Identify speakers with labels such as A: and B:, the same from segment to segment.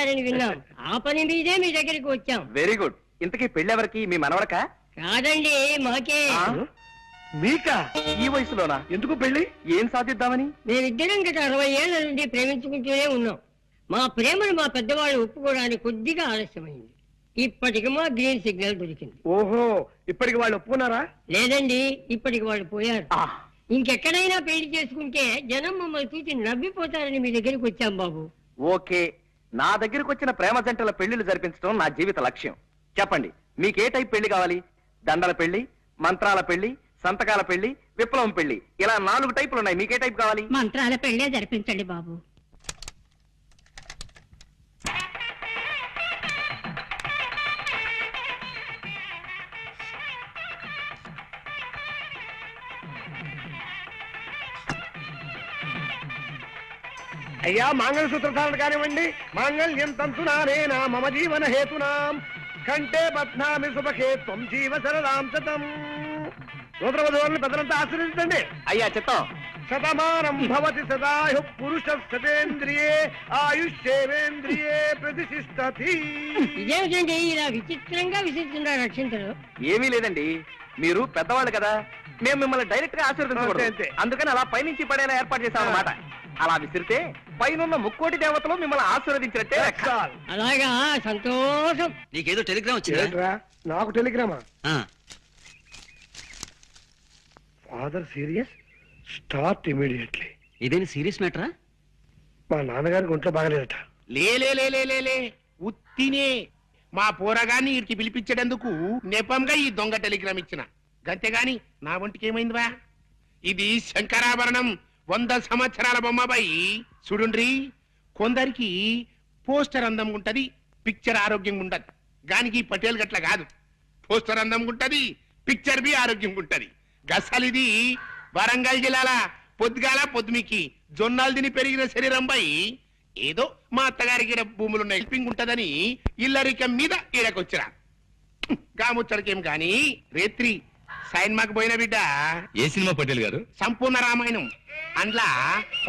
A: చేస్తారని విన్నాం. ఆ పని మీదే మీ దగ్గరికి వచ్చాం.
B: Very good. ఇంతకీ పెళ్ళెవరికి? మీ మనవడకా?
A: కాదండి, మాకే.
B: మీకా? ఈ వయసులోనా? ఎందుకు పెళ్లి? ఏం సాధిద్దామని?
A: మేమిద్దరం గత 60 ఏళ్ల నుండి ప్రేమించుకుంటూనే ఉన్నాం. మా ప్రేమను మా పెద్దవాళ్ళు ఒప్పుకోవడానికి కొద్దిగా ఆలస్యమైంది. ఇప్పటికి మా గ్రీన్ సిగ్నల్ దొరికింది.
C: ఓహో, ఇప్పటికి వాళ్ళు ఒప్పుకున్నారా?
A: లేదండి, ఇప్పటికి వాళ్ళు పోయారు. ఇంకెక్కడైనా పెళ్లి చేసుకుంటే జనం మమ్మల్ని చూసి నవ్విపోతారని మీ దగ్గరికి వచ్చాం బాబు.
B: ఓకే, నా దగ్గరకు వచ్చిన ప్రేమ జంటల పెళ్లిళ్ళు జరిపించడం నా జీవిత లక్ష్యం. చెప్పండి, మీకే టైప్ పెళ్లి కావాలి? దండల పెళ్లి, మంత్రాల పెళ్లి, సంతకాల పెళ్లి, విప్లవం పెళ్లి, ఇలా 4 టైపులు ఉన్నాయి. మీకే టైప్ కావాలి?
D: మంత్రాల పెళ్లే జరిపించండి బాబు.
C: అయ్యా, మంగళసూత్ర ధారణ కానివ్వండి. మాంగళ్యం తంతునానేనా మమ జీవన హేతునాం కంటే బధ్నామి శుభకే త్వం జీవ సరదాం శతం. నూతన వధువులను పెద్దలంతా ఆశీర్వదించండి.
B: అయ్యా చిత్తం.
C: శతమానం భవతి సదాయు పురుష శతేంద్రియే ఆయుష్యేంద్రియే ప్రతిష్టతి.
A: ఇదేమిటండి ఇలా విచిత్రంగా విసిస్తున్నారు రక్షించరు?
B: ఏమీ లేదండి, మీరు పెద్దవాళ్ళు కదా, మేము మిమ్మల్ని డైరెక్ట్ గా ఆశీర్వదించకూడదు. అందుకని అలా పైనుంచి పడేలా ఏర్పాటు చేశాం అన్నమాట. అలా విసిరితే పైనున్న ముక్కోటి దేవతలు మిమ్మల్ని ఆశీర్వదించినట్టే.
A: అలాగా, సంతోషం.
E: నీకేదో టెలిగ్రామ్ వచ్చిందా?
C: నాకు టెలిగ్రామా? Father serious, start immediately.
E: ఇదేని సీరియస్ మ్యాటరా?
C: మా నాన్నగారికి ఒంట్లో బాగలేదట.
F: లే ఉత్తినే మా పోరగాన్ని ఇరికి పిలిపించేటందుకు నెపంగా ఈ దొంగ టెలిగ్రామ్ ఇచ్చిన గంతేగాని నా ఒంటికి ఏమైందివా? ఇది శంకరాభరణం, 100 సంవత్సరాల బొమ్మబాయి. చూడుండ్రి, కొందరికి పోస్టర్ అందం ఉంటది, పిక్చర్ ఆరోగ్యంగా ఉంటది. గానికి పటేల్ గట్ల కాదు. పోస్టర్ అందం ఉంటది, పిక్చర్ బి ఆరోగ్యంగా ఉంటది. గసలిది వరంగల్ జిల్లాల పొద్దుగాల పొద్దుమికి జొన్నాలు తిని పెరిగిన శరీరం పై ఏదో మా అత్తగారికి భూములున్న హెల్పింగ్ ఉంటదని ఇల్లరికం మీద ఈడకొచ్చిరా. గాముచ్చడికేం గాని రేత్రి సైన్మాకు పోయిన బిడ్డ.
E: ఏ సినిమా పటేల్ గారు?
F: సంపూర్ణ రామాయణం. అందులో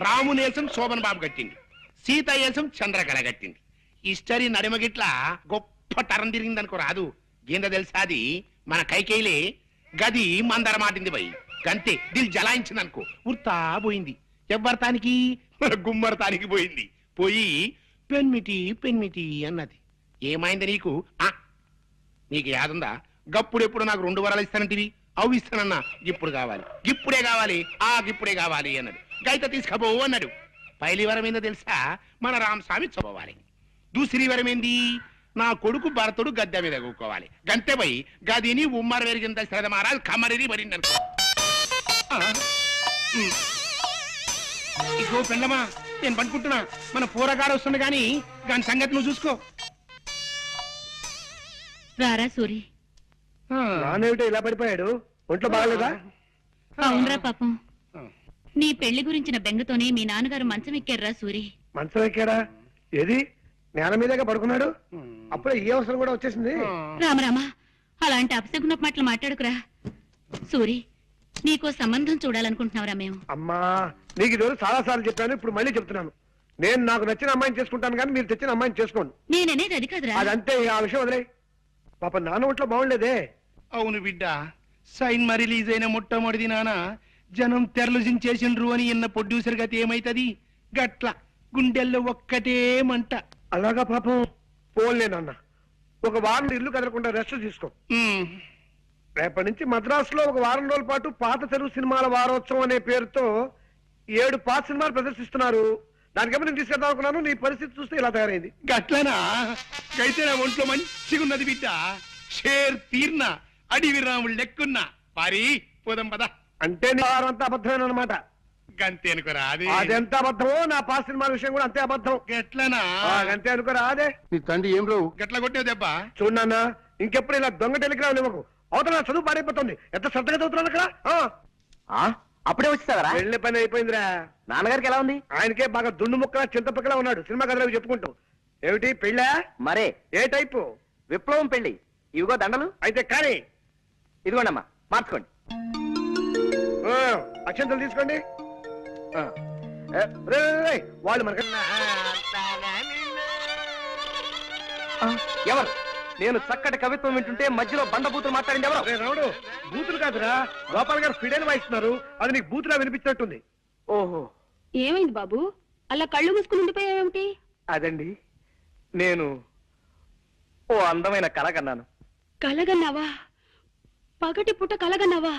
F: రామునేసం శోభన్ బాబు కట్టింది, సీతయేసం చంద్రకళ కట్టింది. హిస్టరీ నడిమగిట్ల గొప్ప టరం తిరిగిందనుకో రాదు. గీంద తెలుసాది మన కైకేయిలే, గది మందర మాటింది పోయి గంతే దిల్ జలాయించింది అనుకో, ఉర్తా పోయింది. ఎవ్వరతానికి? గుమ్మరతానికి పోయింది. పోయి పెన్మిటి అన్నది. ఏమైంది నీకు? నీకు యాదుందా? గప్పుడెప్పుడు నాకు 2 వరాలు ఇస్తానంటివి, అవి ఇస్తానన్నా. ఇప్పుడు కావాలి, ఇప్పుడే కావాలి, ఇప్పుడే కావాలి అన్నాడు. గైత తీసుకపో అన్నాడు. పైలి వరం ఏందో తెలుసా? మన రామస్వామి చదవాలి. దూసరి వరం ఏంది? నా కొడుకు భరతుడు గద్దె మీద కూకోవాలి. గంతే పోయి గదిని ఉమ్మర వెరిగింత శ్రద్ధ మహారాజ్ కమరిని మరిందనుకో. ఇగో పెళ్ళమా, నేను పనుకుంటున్నా. మన పోరగాడు వస్తుంది గాని దాని సంగతి నువ్వు చూసుకో.
D: రారా సూరి.
C: నానేమిటో ఇలా పడిపోయాడు? ఒంట్లో బాగలేదా?
D: అవునరా పాపం, నీ పెళ్లి గురించిన బెంగతోనే మీ నాన్నగారు మంచం ఎక్కారా సూరి.
C: మంచం ఎక్కాడా? ఏది నేల మీదగా పడుకున్నాడు? అప్పుడే ఈ అవసరం కూడా వచ్చేసింది.
D: రామరామా, అలాంటి అపశకున మాటలు మాట్లాడుకురా. సూరి, నీకో సంబంధం చూడాలనుకుంటున్నావురా మేము.
C: అమ్మా, నీకు ఈరోజు చాలా సార్లు చెప్పాను, ఇప్పుడు మళ్ళీ చెప్తున్నాను. నేను నాకు నచ్చిన అమ్మాయిని చేసుకుంటాను కానీ మీరు తెచ్చిన అమ్మాయిని చేసుకోండి.
D: నేననేది అది కాదురా.
C: అదంతే, ఆ విషయం వదిలే. పాప నాన్న ఒంట్లో బాగుండేదే.
F: అవును బిడ్డ, సైన్మా రిలీజ్ అయిన మొట్టమొదటి నాన్న జనం తెరలుజించేసిండ్రు అని ఇన్న ప్రొడ్యూసర్ గతి ఏమైతది? గట్ల గుండెల్లో ఒక్కటే మంట.
C: అలాగా పాపం. పోన్లే నాన్న, ఒక వారం ఇల్లు కదలకుండా రెస్ట్ తీసుకో. రేపటి నుంచి మద్రాసులో ఒక వారం రోజుల పాటు పాత తెలుగు సినిమాల వారోత్సవం అనే పేరుతో 7 పాత సినిమాలు ప్రదర్శిస్తున్నారు. దానికేమో నేను తీసుకెళ్దాం అనుకున్నాను. నీ పరిస్థితి చూస్తే ఇలా తయారైంది.
F: గట్లనా? అయితే నా ఒంట్లో మంచిగున్నది బిడ్డ. షేర్ తీర్న అడివి రాముడు లెక్కున్నా. పారి పోదాం పద.
C: అంటే నీ వారంతా అబద్ధమేనమాట.
F: గంతే అనుకోరా?
C: అదెంత అబద్ధమో నా పాత సినిమాల విషయం కూడా అంతే అబద్ధం.
F: గట్లనా?
C: అంతే అనుకోరా? అదే
F: నీ తండ్రి ఏం రావు గట్ల కొట్టే దెబ్బ.
C: చూడన్నా, ఇంకెప్పుడు ఇలా దొంగ టెలిగ్రామ్ ఇవ్వకు. అవతల చదువు పాడైపోతుంది. ఎంత శ్రద్ధగా చదువుతున్నాను అక్కడ.
B: అప్పుడే వచ్చేసావరా?
C: వెళ్ళే పని అయిపోయిందిరా.
B: నాన్నగారికి ఎలా ఉంది?
C: ఆయనకే బాగా దుండు ముక్కలా చింతపక్కలా ఉన్నాడు. సినిమా కథలు చెప్పుకుంటూ. ఏమిటి పెళ్ళా?
B: మరే.
C: ఏ టైపు?
B: విప్లవం పెళ్లి. ఇవిగో దండలు.
C: అయితే కానీ
B: ఇదిగోండమ్మా, మార్చుకోండి.
C: అక్షంతలు తీసుకోండి. వాళ్ళు మనకు
B: ఎవరు? నేను చక్కటి కవిత్వం వింటుంటే మధ్యలో బండబూతులు మాట్లాడింది ఎవరు?
C: అరే రాముడు, బూతులు కాదురా, గోపాల్ గారు ఫిడైల్ వాయిస్తున్నారు, అది నీకు బూతులా వినిపించినట్టుంది.
B: ఓహో,
D: ఏమైంది బాబు అలా కళ్ళు మూసుకుని ఉండిపోయావేమిటి?
B: అదండి, నేను ఓ అందమైన కళ కన్నాను.
D: కలగన్నావా? పగటి పుట్ట కలగన్నావా?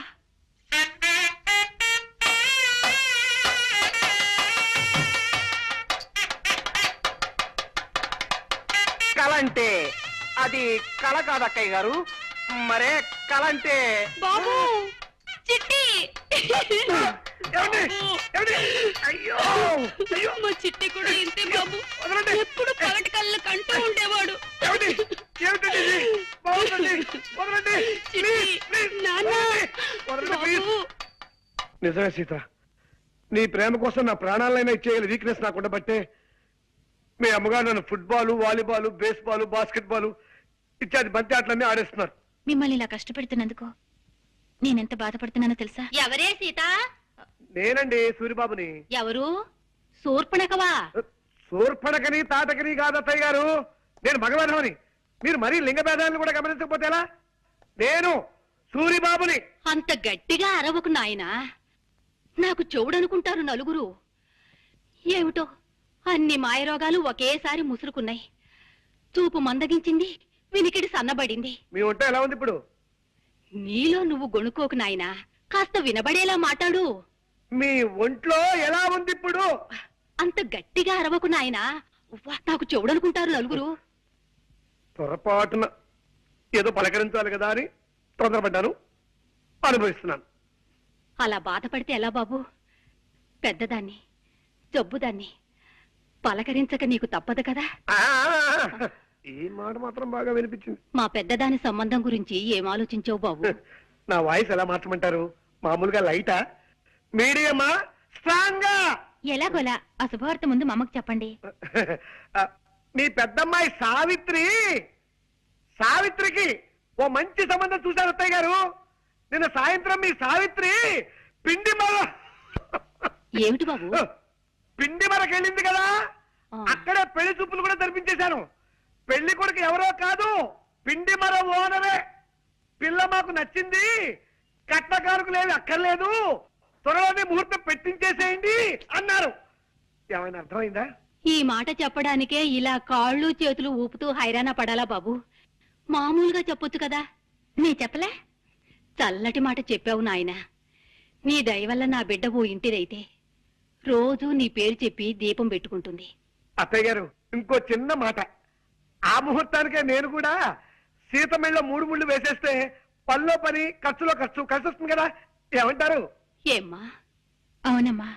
B: కళ అంటే అది కళ కాదు అక్కయ్య గారు, మరే కళ అంటే
D: బాబు చిట్టి
C: ఏమండి? ఏమండి? అయ్యో అయ్యో,
D: మా చిట్టి కూడా ఇంతే బాబు,
C: వదలండి.
D: ఎప్పుడు పగటి కళ్ళ కంటూ ఉండేవాడు.
C: ఏమండి? ఏమిటండి ఇది? బాగుందండి, వదలండి. ప్లీజ్, ప్లీజ్,
D: నాన్న,
C: వదలండి, ప్లీజ్.
D: బాబు.
C: నిజమే సీత, నీ ప్రేమ కోసం నా ప్రాణాలైనా ఇచ్చేయగల వీక్నెస్ నాకు ఉండబట్టే మీ అమ్మగారు నన్ను ఫుట్బాల్, వాలీబాల్, బేస్బాల్, బాస్కెట్బాల్ ఇత్యాది బంతి ఆటలన్నీ ఆడేస్తున్నారు.
D: మిమ్మల్ని ఇలా కష్టపెడుతున్నందుకు నేనెంత బాధపడుతున్నానో తెలుసా? ఎవరే సీత?
C: నేనండి సూరిబాబుని.
D: ఎవరు? శూర్పణఖవా?
C: శూర్పణకని తాటకని కాదత్తయ్య గారు, నేను మగవాధవని. మీరు మరీ లింగ భేదాలను కూడా గమనించకపోతే ఎలా? నేను సూరిబాబుని.
D: అంత గట్టిగా అరవకు నాయనా, నాకు చెవుడనుకుంటారు నలుగురు. ఏమిటో అన్ని మాయరోగాలు ఒకేసారి ముసురుకున్నాయి. చూపు మందగించింది, వినికిడి సన్నబడింది.
C: మీ వంట ఎలా ఉంది ఇప్పుడు?
D: నీలో నువ్వు గొణుకోకు నాయనా, కాస్త వినబడేలా మాట్లాడు.
C: మీ ఒంట్లో ఎలా ఉంది ఇప్పుడు?
D: అంత గట్టిగా అరవకు నాయనా, ఉవ్వ, నాకు చెవుడనుకుంటారు నలుగురు.
C: పొరపాటున ఏదో పలకరించాలి కదా అని తొందరపడ్డాను, అనుభవిస్తున్నాను.
D: అలా బాధపడితే ఎలా బాబు? పెద్దదాన్ని, జబ్బుదాన్ని పలకరించక నీకు తప్పదు కదా.
C: ఈ మాట మాత్రం బాగా వినిపించింది.
D: మా పెద్దదాని సంబంధం గురించి ఏం ఆలోచించావు బాబు?
C: నా వాయిస్ ఎలా మార్చమంటారు? మామూలుగా లైటా, మీడియమా, స్ట్రాంగా?
D: ఎలాగోలా ఆ శుభవార్త ముందు మా అమ్మకు చెప్పండి.
C: మీ పెద్దమ్మాయి సావిత్రికి ఓ మంచి సంబంధం చూశారు అత్తయ్య గారు. నిన్న సాయంత్రం మీ సావిత్రి
D: ఏమిటి బాబు?
C: పిండి మరకెళ్ళింది కదా, అక్కడే పెళ్లి చూపులు కూడా జరిపించేశాను. పెళ్లి కొడుకు ఎవరో కాదు, పిండి మర ఓనరే. పిల్ల మాకు నచ్చింది, కట్నకారుకు లేదు, అక్కర్లేదు, త్వరలోనే ముహూర్తం పెట్టించేసేయండి అన్నారు. ఏమైనా అర్థమైందా?
D: ఈ మాట చెప్పడానికే ఇలా కాళ్ళు చేతులు ఊపుతూ హైరాణ పడాలా బాబు? మామూలుగా చెప్పొచ్చు కదా. నీ చెప్పలే? చల్లటి మాట చెప్పావు నాయనా. నీ దయ వల్ల నా బిడ్డ ఓ ఇంటిదైతే రోజు నీ పేరు చెప్పి దీపం పెట్టుకుంటుంది.
C: అత్తయ్య గారు, ఇంకో చిన్న మాట. ఆ ముహూర్తానికే నేను కూడా సీతమిళ్ళ 3 ముళ్ళు వేసేస్తే పనిలో పని, ఖర్చులో ఖర్చు కలిసి వస్తుంది కదా. ఏమంటారు?
D: ఏమ్మా? అవునమ్మా,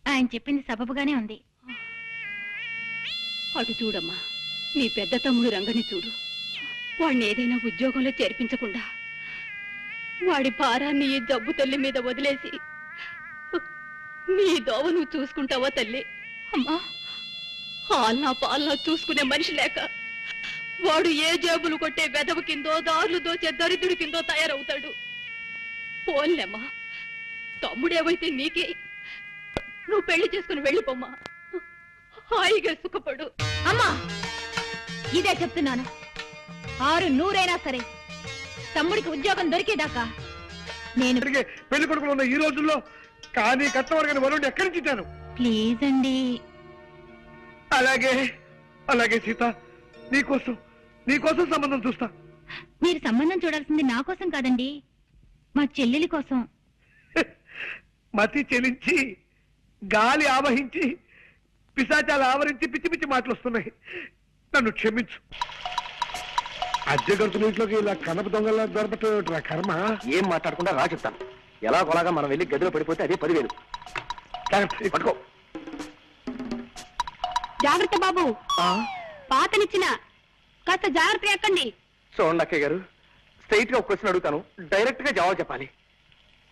D: ఆయన చెప్పింది సబబుగానే ఉంది. అటు చూడమ్మా, నీ పెద్ద తమ్ముడు రంగని చూడు. వాడిని ఏదైనా ఉద్యోగంలో చేర్పించకుండా వాడి భారాన్ని ఈ జబ్బు తల్లి మీద వదిలేసి నీ దోవ నువ్వు చూసుకుంటావా తల్లి? అమ్మా, హాల్నా పాలనా చూసుకునే మనిషి లేక వాడు ఏ జేబులు కొట్టే వెదవు కిందో, దారులు దోచే దరిద్రుడి కిందో తయారవుతాడు. పోన్లేమ్మా, తమ్ముడేవైతే నీకే. నువ్వు పెళ్లి చేసుకుని వెళ్ళిపోమ్మా, హాయిగా సుఖపడు. అమ్మా, ఇదే చెప్తున్నాను. 600 సరే, తమ్ముడికి ఉద్యోగం దొరికేదాకా నేను
C: పెళ్లి కొడుకులు ఉన్న ఈ రోజుల్లో కానీ కట్టవరగని వరుణ్ ఎక్కడి నుంచి ఇచ్చాను?
D: ప్లీజ్ అండి.
C: అలాగే అలాగే సీత, నీకోసం సంబంధం చూస్తా.
D: మీరు సంబంధం చూడాల్సింది నా కోసం కాదండి, మా చెల్లెలి కోసం.
C: మతి చెలించి, గాలి ఆవహించి, పిశాచాలు ఆవరించి పిచ్చి పిచ్చి మాటలు వస్తున్నాయి. నన్ను క్షమించు. అద్దె గడుతున్న ఇంట్లోకి ఇలా కనప దొంగలా దొరపట్ల కర్మ.
B: ఏం మాట్లాడకుండా రా చెప్తాను. ఎలా కొలాగా మనం వెళ్ళి గదిలో పడిపోతే అదే 10,000. పట్టుకో.
D: జాగ్రత్త బాబు, పాతనిచ్చిన కాస్త జాగ్రత్త ఎక్కండి.
B: చూడండి అక్కయ్య గారు, స్ట్రైట్ గా ఒక క్వశ్చన్ అడుగుతాను, డైరెక్ట్ గా జవాబు చెప్పాలి.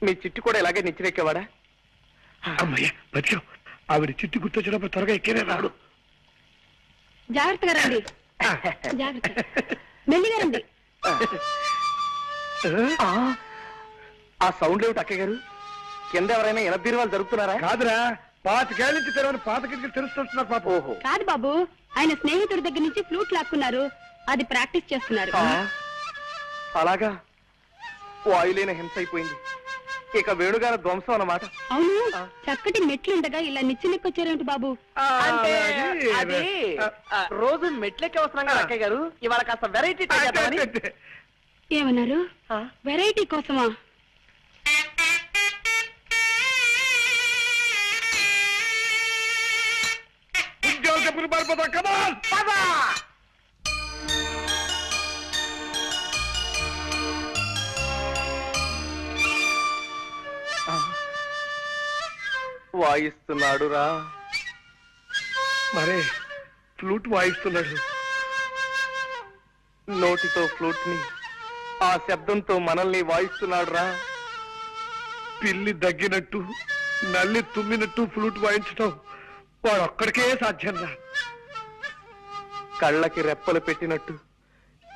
B: మీ చిట్టు కూడా ఇలాగే నిచ్చిరెక్కేవాడా?
C: అమ్మయ్య బతికావు. ఆవిడ చిట్టు గుర్తొచ్చినప్పుడు త్వరగా ఎక్కేనే రాడు.
D: జాగ్రత్తగా రండి, జాగ్రత్త, మెల్లిగా రండి.
B: ఆ సౌండ్ ఏమిటి అక్కయ్య గారు? కింద ఎవరైనా ఎనబీరువాలు జరుగుతున్నారా?
C: కాదురా, పాతికేళ్ళ నుంచి తెరవని పాత కిటికీలు తెలుస్తున్నారు పాప.
B: ఓహో.
D: కాదు బాబు, ఆయన స్నేహితుడి దగ్గర నుంచి ఫ్లూట్ లాక్కున్నారు. అది ప్రాక్టీస్ చేస్తున్నారు.
B: అలాగా వాయులేన హింస అయిపోయింది. ఇక వేణుగారి ధ్వంసం అన్నమాట.
D: అవును, చక్కటి మెట్లుండగా ఇలా నిచ్చెనెక్కొచ్చారేమిటి బాబు?
B: అంటే అది రోజు మెట్లెక్కి వస్తున్నాం కదా అక్కయ్య గారు, ఇవాళ కాస్త వెరైటీ
D: ఏమన్నారు? వెరైటీ కోసమా?
C: ఉద్యోగం చెప్పులు పారిపోతాం. కమాన్
B: వాయిస్తున్నాడు రా.
C: మరే ఫ్లూట్ వాయిస్తున్నాడు.
B: నోటితో ఫ్లూట్ ని, ఆ శబ్దంతో మనల్ని వాయిస్తున్నాడు రా.
C: పిల్లి దగ్గినట్టు నల్లి తుమ్మినట్టు ఫ్లూట్ వాయించటం వాడు ఒక్కడికే సాధ్యం రా.
B: కళ్ళకి రెప్పలు పెట్టినట్టు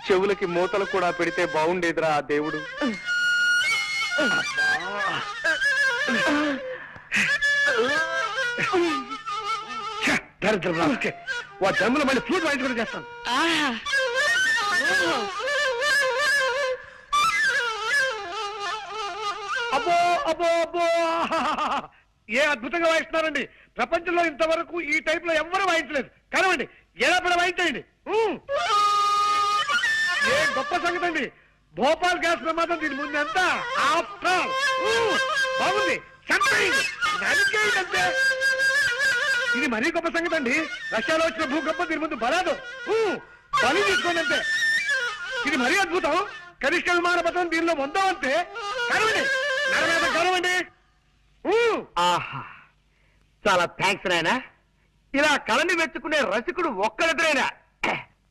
B: చెవులకి మూతలు కూడా పెడితే బాగుండేదిరా ఆ దేవుడు.
C: దరిద్రం రాకే వా జమ్ములో మళ్ళీ ఫ్లూట్ వాయించుకుని చేస్తాను. అబ్బో అబ్బో అబ్బో, ఏ అద్భుతంగా వాయిస్తున్నారండి. ప్రపంచంలో ఇంతవరకు ఈ టైప్ లో ఎవ్వరూ వాయించలేదు. కనవండి, ఎలా పడ వాయించండి. ఏ గొప్ప సంగతి అండి. భోపాల్ గ్యాస్ ప్రమాదం దీని ముందు ఎంత బాగుంది. నరికేయండి. ఇది మరీ గొప్ప సంగతి అండి. రష్యాలో వచ్చిన భూకంపం దీని ముందు బలాదు. బలి తీసుకోండి అంతే. ఇది మరీ అద్భుతం. కనిష్ట విమాన పథకం దీనిలో పొందామంటే కరవండి, నరవేదం కరవండి.
B: ఆహా, చాలా థ్యాంక్స్ నాయనా. ఇలా కళని మెచ్చుకునే రసికుడు ఒక్కరిద్దరైనా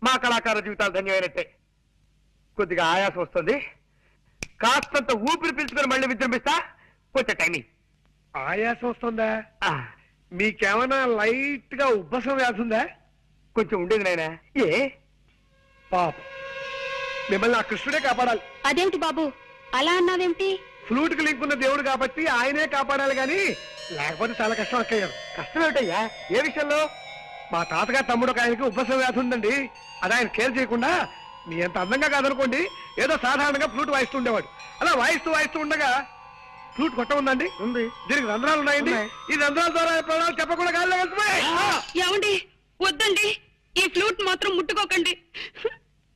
B: మా కళాకార జీవితాలు ధన్యమైనట్టే. కొద్దిగా ఆయాసం వస్తుంది, కాస్తంత ఊపిరి పీల్చుకొని మళ్ళీ విజృంభిస్తా. కొంచెం టైమింగ్.
C: ఆయాసం వస్తుందా? మీకేమైనా లైట్ గా ఉబ్బసం వ్యాధి ఉందా?
B: కొంచెం ఉండేది నాయనా. ఏ
C: పాప, మిమ్మల్ని ఆ కృష్ణుడే కాపాడాలి.
D: అదేమిటి బాబు అలా అన్నావేమిటి?
C: ఫ్లూట్ కి లింక్ ఉన్న దేవుడు కాబట్టి ఆయనే కాపాడాలి గాని లేకపోతే చాలా కష్టం అక్కయ్యారు.
B: కష్టం ఏమిటయ్యా? ఏ విషయంలో?
C: మా తాతగారు తమ్ముడు ఒక ఆయనకి ఉబ్బసం వ్యాధి ఉందండి. అది ఆయన కేర్ చేయకుండా మీ ఎంత అందంగా కాదనుకోండి ఏదో సాధారణంగా ఫ్లూట్ వాయిస్తూ ఉండేవాడు. అలా వాయిస్తూ వాయిస్తూ ఉండగా ఫ్లూట్ కొట్ట ఉందండి.
B: ఉంది.
C: దీనికి రంధ్రాలు ఉన్నాయండి. ఈ రంధ్రాల ద్వారా ప్రాణాలు చెప్పకుండా గాలిలో వెళ్తున్నాయి.
D: ఏమండి, వద్దండి, ఈ ఫ్లూట్ మాత్రం ముట్టుకోకండి.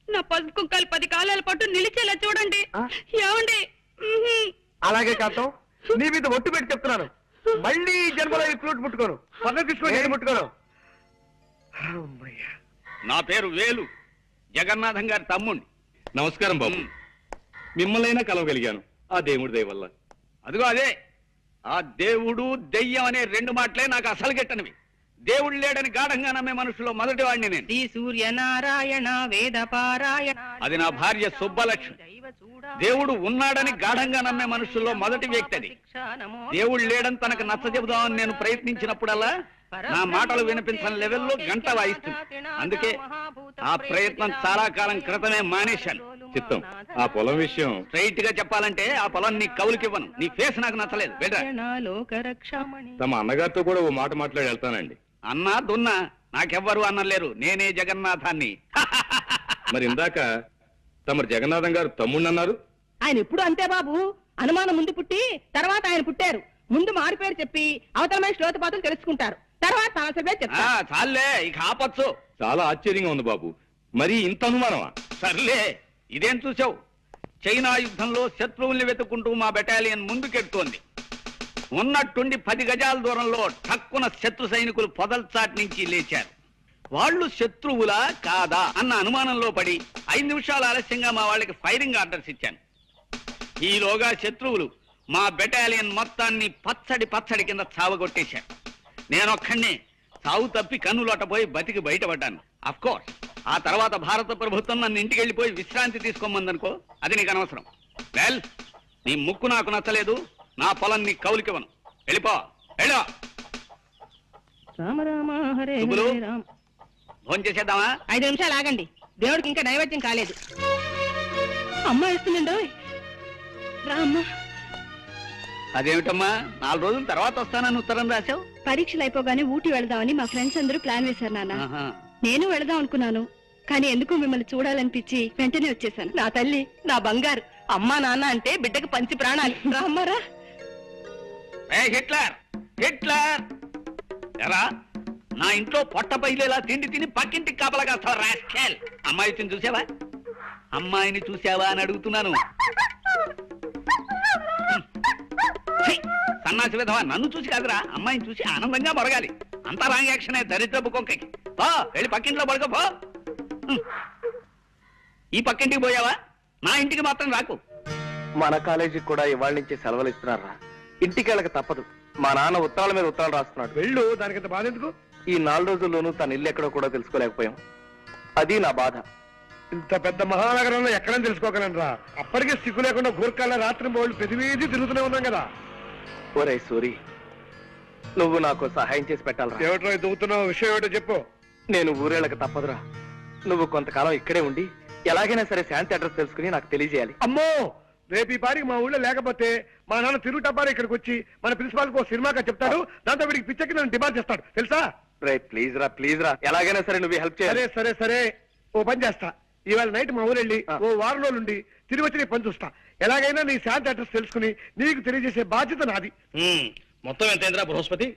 D: నా పసుపు కుక్కలు 10 కాలాల పాటు నిలిచేలా చూడండి. ఏమండి?
B: అలాగే కాంతం, నీ మీద ఒట్టు పెట్టి చెప్తున్నాను, మళ్ళీ ఈ జన్మలో ఈ ఫ్లూట్ ముట్టుకోను. పక్కన తీసుకోండి. నేను ముట్టుకోను.
E: నా పేరు వేలు, జగన్నాథం గారి తమ్ముణ్ణి. నమస్కారం బాబు. మిమ్మల్నైనా కలవగలిగాను ఆ దేవుడి దయ వల్ల. అదిగో అదే, ఆ దేవుడు దెయ్యం అనే 2 మాటలే నాకు అసలు గిట్టనివి. దేవుడు లేడని గాఢంగా నమ్మే మనుషులో మొదటి వాడిని నేను.
A: శ్రీ సూర్యనారాయణ వేద పారాయణ.
E: అది నా భార్య సుబ్బలక్ష్మి. దేవుడు ఉన్నాడని గాఢంగా నమ్మే మనుషుల్లో మొదటి వ్యక్తి అది. దేవుడు లేడని తనకు నచ్చ చెబుదామని నేను ప్రయత్నించినప్పుడల్లా నా మాటలు వినిపించని లెవెల్లో గంట వాయిస్తుంది. అందుకే ఆ ప్రయత్నం చాలా కాలం క్రితమే మానేశాను. చిత్తం, ఆ పొలం విషయం స్ట్రైట్ గా చెప్పాలంటే ఆ పొలం నీ కౌలుకివ్వను. నీ ఫేస్ నాకు నచ్చలేదు. తమ అన్నగారితో కూడా ఓ మాట మాట్లాడి వెళ్తానండి. అన్నా దున్నా నాకెవ్వరు అన్నలేరు, నేనే జగన్నాథాన్ని. మరి ఇందాక తమరు జగన్నాథం గారు తమ్ముడు అన్నారు.
A: ఆయన ఎప్పుడు అంతే బాబు, అనుమానం ముందు పుట్టి తర్వాత ఆయన పుట్టారు. ముందు మారు పేరు చెప్పి అవతలమైన శ్లోతపాతులు తెలుసుకుంటారు, తర్వాత తన పేరు చెప్తారు.
E: చాలే, ఇక ఆపచ్చు. చాలా ఆశ్చర్యంగా ఉంది బాబు, మరి ఇంత అనుమానమా? సర్లే, ఇదేం చూసావు? చైనా యుద్ధంలో శత్రువుల్ని వెతుక్కుంటూ మా బెటాలియన్ ముందుకెడుతోంది. ఉన్నట్టుండి 10 గజాల దూరంలో ఠక్కున శత్రు సైనికులు పొదల్చాటి నుంచి లేచారు. వాళ్ళు శత్రువులా కాదా అన్న అనుమానంలో పడి 5 నిమిషాలు ఆలస్యంగా మా వాళ్ళకి ఫైరింగ్ ఆర్డర్స్ ఇచ్చాను. ఈలోగా శత్రువులు మా బెటాలియన్ మొత్తాన్ని పచ్చడి కింద చావగొట్టేశారు. నేనొక్కడినే చావు తప్పి కన్నులోటపోయి బతికి బయటపడ్డాను. అఫ్ కోర్స్ ఆ తర్వాత భారత ప్రభుత్వం నన్ను ఇంటికి వెళ్ళిపోయి విశ్రాంతి తీసుకోమందనుకో, అది నీకు అనవసరం. వెల్, నీ ముక్కు నాకు నచ్చలేదు, నా పొలం నీ కౌలికివ్వను. వెళ్ళిపో, వెళ్ళో.
A: రామ రామ హరే
E: శుభులు,
A: హరే రామ.
E: ఫోన్ చేసేద్దామా?
A: 5 నిమిషాలు ఆగండి, దేవుడికి ఇంకా నైవేద్యం కాలేదు. అమ్మ వేస్తుందండి.
D: రామ్మా.
E: అదేమిటమ్మా, 4 రోజుల తర్వాత వస్తానని ఉత్తరం రాశావు?
D: పరీక్షలు అయిపోగానే ఊటీ వెళదామని మా ఫ్రెండ్స్ అందరూ ప్లాన్ వేశారు నాన్న. నేను వెళదాం అనుకున్నాను, కానీ ఎందుకు మిమ్మల్ని చూడాలనిపించి వెంటనే వచ్చేసాను. నా తల్లి, నా బంగారు, అమ్మా నాన్న అంటే బిడ్డకు పంచి ప్రాణాలు. రామ్మారా.
E: హిట్లర్ హిట్లర్ ఎరా, నా ఇంట్లో పొట్ట బయలులా తిండి తిని పక్కింటికి కాపలా కాస్తావా రాస్కెల్? అమ్మాయిని చూసావా? అమ్మాయిని చూసావా అని అడుగుతున్నాను. ఛీ, సన్నాసి విధవా, నన్ను చూసి కాదురా, అమ్మాయిని చూసి ఆనందంగా మొరగాలి. అంతా రాంగ్ యాక్షనే దరిద్రపు కొంకకి. పో, వెళ్ళి పక్కింట్లో పడుకో పో. ఈ పక్కింటికి పోయావా? నా ఇంటికి మాత్రం రాకు.
B: మన కాలేజీకి కూడా ఇవాళ నుంచి సెలవులు ఇస్తున్నారా? ఇంటికి వెళ్ళక తప్పదు. మా నాన్న ఉత్తరాల మీద ఉత్తరాలు రాస్తున్నాడు.
C: వెళ్ళు, దానికంత బాధ ఎందుకు?
B: ఈ 4 రోజుల్లోనూ తన ఇల్లు ఎక్కడో కూడా తెలుసుకోలేకపోయాం. అది నా బాధ.
C: ఇంత పెద్ద మహానగరంలో ఎక్కడని తెలుసుకోగలనరా? అప్పటికే సిగ్గు లేకుండా గూర్ఖాల రాత్రి బోళ్ళు ప్రతి వీధి తిరుగుతూనే ఉన్నాం కదా.
B: ఒరే సూరి, నువ్వు నాకు సహాయం చేసి పెట్టాలరా.
C: ఏమిటో దూతున్నావు, విషయం ఏమిటో చెప్పు.
B: నేను ఊరేళ్ళక తప్పదురా. నువ్వు కొంతకాలం ఇక్కడే ఉండి ఎలాగైనా సరే శాంతి అడ్రస్ తెలుసుకుని నాకు తెలియజేయాలి.
C: అమ్మో, రేపు ఈ పారికి మా ఊళ్ళో లేకపోతే మా నాన్న తిరుగుటప్పారు ఇక్కడికి వచ్చి మన ప్రిన్సిపాల్ కు సినిమాగా చెప్తాడు. దాంతో వీడికి పిచ్చకి నన్ను డిమాండ్ చేస్తాడు, తెలుసా?
B: రే ప్లీజ్ రా, ఎలాగైనా సరే నువ్వు హెల్ప్ చేయాలి.
C: సరే సరే సరే, ఓ పని చేస్తా. ఇవాళ నైట్ మా ఊరు వెళ్ళి ఓ వారం రోజులు ఉండి తిరిగి వచ్చి నీ పని చూస్తా. ఎలాగైనా నీ శాంతి అడ్రస్ తెలుసుకుని నీకు తెలియజేసే బాధ్యత నాది.
E: మొత్తం ఎంతైందిరా బృహస్పతి?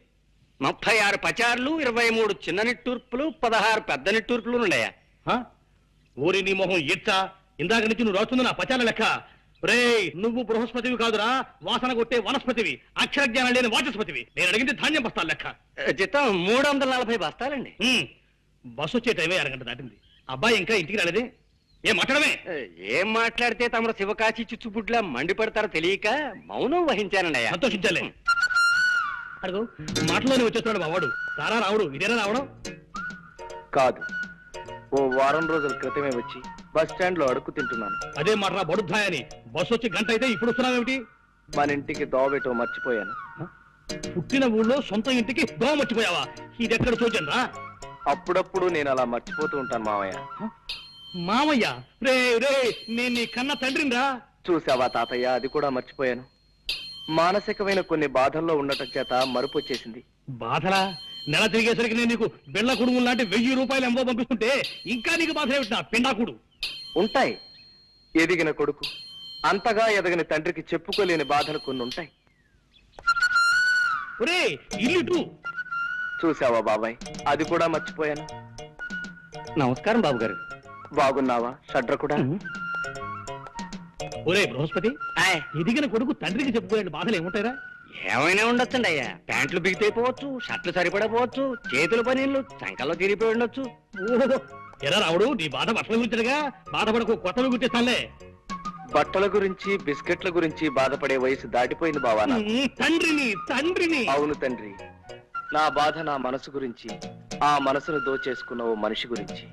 E: 36 పచార్లు, 23 చిన్న నిట్టూర్పులు, 16 పెద్ద నిట్టూర్పులు ఉన్నాయా? ఊరి నీ మొహం ఇచ్చా, ఇందాక నుంచి నువ్వు రాస్తుంది నా పచాల లెక్క. రే, నువ్వు బృహస్పతివి కాదురా, వాసన కొట్టే వనస్పతివి, అక్షర జ్ఞానం లేని వాచస్పతివి. నేను అడిగింది ధాన్యం బస్తాల లెక్క.
B: జీతం 340 బస్తాలండి.
E: బస్సు వచ్చే టైమే 1 గంట దాటింది. అబ్బాయి ఇంకా ఇంటికి రాలేదే? ఏం మాట్లాడమే?
B: ఏం మాట్లాడితే తమరు శివకాశి చిచ్చుబుడ్లా మండిపడతారో తెలియక మౌనం వహించానండి.
E: సంతోషించాలే. అడుగు, మాటలోనే వచ్చేస్తున్నాడు మా వాడు. రారా రావుడు, ఇదేనా రావడం?
B: కాదు, ఓ వారం రోజుల క్రితమే వచ్చి బస్ స్టాండ్ లో అడుక్కు తింటున్నాను.
E: అదే మాట రా బడుద్దాయని. బస్సు వచ్చి గంట అయితే ఇప్పుడు వస్తున్నావేమిటి?
B: మన ఇంటికి దోవెటో మర్చిపోయాను.
E: పుట్టిన ఊళ్ళో సొంత ఇంటికి దోమ మర్చిపోయావా? ఇది ఎక్కడ చూచాను రా.
B: అప్పుడప్పుడు నేను అలా మర్చిపోతూ ఉంటాను మామయ్య.
E: మామయ్య? రే రే, నేను నీ కన్న తండ్రిని రా.
B: చూసావా తాతయ్య, అది కూడా మర్చిపోయాను. మానసికమైన కొన్ని బాధల్లో ఉండటం చేత మరుపు వచ్చేసింది.
E: బాధలా? నెల తిరిగేసరికి నేను నీకు బిళ్ళ కుడుము లాంటి 1000 రూపాయలు ఎంబో పంపిస్తుంటే ఇంకా నీకు బాధ ఏమిటి? నా పిండాకుడు.
B: ఉంటాయి. ఎదిగిన కొడుకు అంతగా ఎదగని తండ్రికి చెప్పుకోలేని బాధలు కొన్ని ఉంటాయి.
E: ఒరే, ఇల్లు
B: చూసావా బాబాయ్, అది కూడా మర్చిపోయాను.
E: నమస్కారం బాబు గారు.
B: బాగున్నావా షడ్ర కూడా?
E: ఒరే బృహస్పతి, ఎదిగిన కొడుకు తండ్రికి చెప్పుకోలేని బాధలు ఏముంటాయిరా?
B: ఏమైనా ఉండొచ్చండి అయ్యా. ప్యాంట్లు బిగితైపోవచ్చు, షర్ట్లు సరిపడపోవచ్చు, చేతుల పనీళ్ళు చంకల్లో తిరిగిపోయి ఉండొచ్చు.
E: ఓహో, ఎలా రావుడు, నీ బాధ బట్టల గురించగా? బాధపడకు, కొత్తవి గుర్తిస్తానులే.
B: బట్టల గురించి బిస్కెట్ల గురించి బాధపడే వయసు దాటిపోయింది బావా.
E: తండ్రిని.
B: అవును తండ్రి, నా బాధ నా మనసు గురించి, ఆ మనసును దోచేసుకున్న ఓ మనిషి గురించి.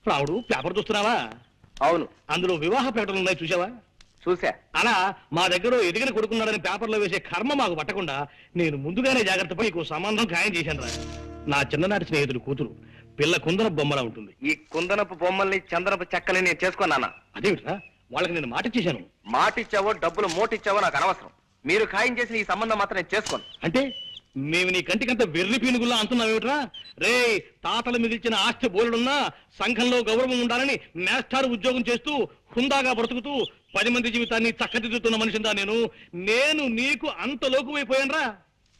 E: రావుడు, పేపర్ చూస్తున్నావా?
B: అవును.
E: అందులో వివాహ ప్రకటనలు ఉన్నాయి, చూసావా?
B: చూసా.
E: అలా మా దగ్గర ఎదిగిన కొడుకున్నాడని పేపర్లో వేసే కర్మ మాకు పట్టకుండా నేను ముందుగానే జాగ్రత్త పడి నీకు సంబంధం ఖాయం చేశాను రా. నా చిన్ననాటి స్నేహితుడు కూతురు, పిల్ల కుందన బొమ్మలా ఉంటుంది.
B: ఈ కుందనపు బొమ్మల్ని చందనపు చెక్కని నేను చేసుకున్నానా?
E: అదేమిట్రా, వాళ్ళకి నేను మాట ఇచ్చేశాను.
B: మాటిచ్చావో డబ్బులు మోటిచ్చావో నాకు అనవసరం. మీరు ఖాయం చేసిన ఈ సంబంధం మాత్రం నేను చేసుకోను.
E: అంటే మేము నీ కంటికంత వెర్రి పీనుగుల్లా అంటున్నావేమిట్రా? రే, తాతలు మిగిల్చిన ఆస్తి బోలుడున్నా సంఘంలో గౌరవం ఉండాలని మేస్టార్ ఉద్యోగం చేస్తూ హుందాగా బ్రతుకుతూ 10 మంది జీవితాన్ని చక్కదిద్దుతున్న మనిషిందా నేను నీకు అంత లోకువైపోయానరా?